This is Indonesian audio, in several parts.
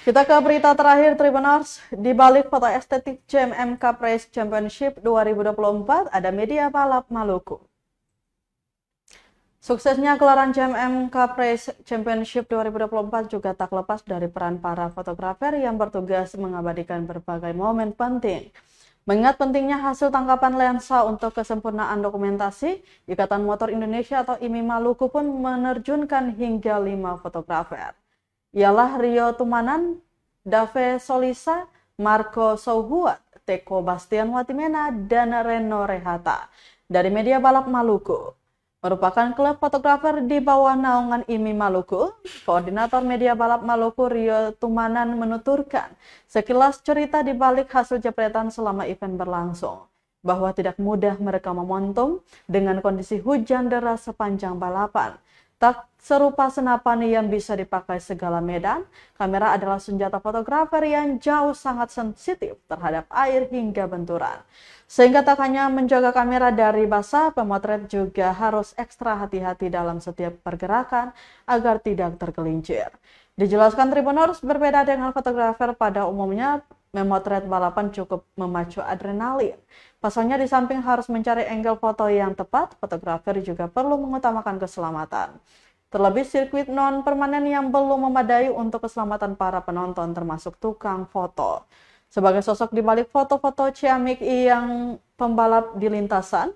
Kita ke berita terakhir Tribuners. Di balik foto estetik JMMK Praise Championship 2024 ada media balap Maluku. Suksesnya gelaran JMMK Praise Championship 2024 juga tak lepas dari peran para fotografer yang bertugas mengabadikan berbagai momen penting. Mengingat pentingnya hasil tangkapan lensa untuk kesempurnaan dokumentasi, Ikatan Motor Indonesia atau IMI Maluku pun menerjunkan hingga 5 fotografer. Ialah Rio Tumanan, Dave Solisa, Marco Souhuat, Teko Bastian Watimena, dan Reno Rehata dari media balap Maluku. Merupakan klub fotografer di bawah naungan IMI Maluku, Koordinator Media Balap Maluku Rio Tumanan menuturkan sekilas cerita di balik hasil jepretan selama event berlangsung, bahwa tidak mudah mereka memontum dengan kondisi hujan deras sepanjang balapan. Tak serupa senapan yang bisa dipakai segala medan, kamera adalah senjata fotografer yang jauh sangat sensitif terhadap air hingga benturan. Sehingga tak hanya menjaga kamera dari basah, pemotret juga harus ekstra hati-hati dalam setiap pergerakan agar tidak tergelincir. Dijelaskan Tribuners, berbeda dengan fotografer pada umumnya, memotret balapan cukup memacu adrenalin. Pasalnya di samping harus mencari angle foto yang tepat, fotografer juga perlu mengutamakan keselamatan. Terlebih sirkuit non-permanen yang belum memadai untuk keselamatan para penonton termasuk tukang foto. Sebagai sosok di balik foto-foto ciamik yang pembalap di lintasan,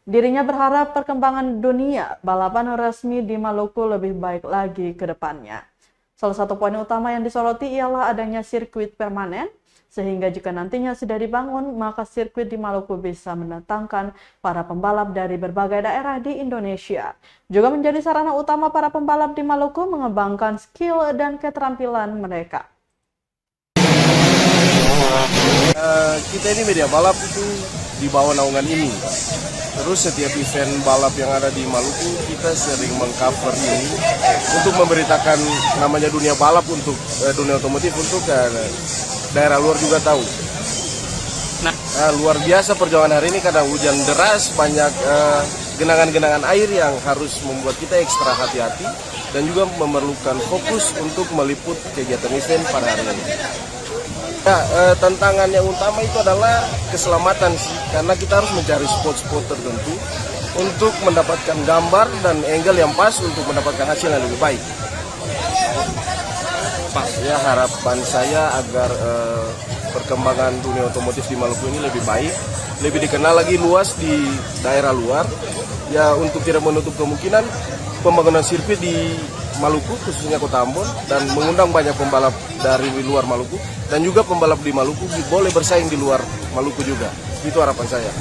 dirinya berharap perkembangan dunia balapan resmi di Maluku lebih baik lagi ke depannya. Salah satu poin utama yang disoroti ialah adanya sirkuit permanen, sehingga jika nantinya sudah dibangun, maka sirkuit di Maluku bisa mendatangkan para pembalap dari berbagai daerah di Indonesia. Juga menjadi sarana utama para pembalap di Maluku mengembangkan skill dan keterampilan mereka. Kita ini media balap itu di bawah naungan ini. Terus setiap event balap yang ada di Maluku, kita sering mengcover ini untuk memberitakan namanya dunia balap untuk dunia otomotif untuk daerah luar juga tahu. Nah, luar biasa perjalanan hari ini karena hujan deras, banyak genangan-genangan air yang harus membuat kita ekstra hati-hati dan juga memerlukan fokus untuk meliput kegiatan event pada hari ini. Ya, tantangan yang utama itu adalah keselamatan sih, karena kita harus mencari spot-spot tertentu untuk mendapatkan gambar dan angle yang pas untuk mendapatkan hasil yang lebih baik. Ya, harapan saya agar perkembangan dunia otomotif di Maluku ini lebih baik, lebih dikenal lagi luas di daerah luar. Ya, untuk tidak menutup kemungkinan pembangunan sirkuit di Maluku, khususnya Kota Ambon, dan mengundang banyak pembalap dari luar Maluku, dan juga pembalap di Maluku boleh bersaing di luar Maluku juga. Itu harapan saya.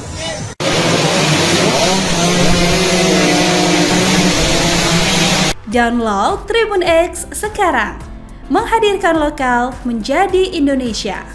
Download Tribun X sekarang, menghadirkan lokal menjadi Indonesia.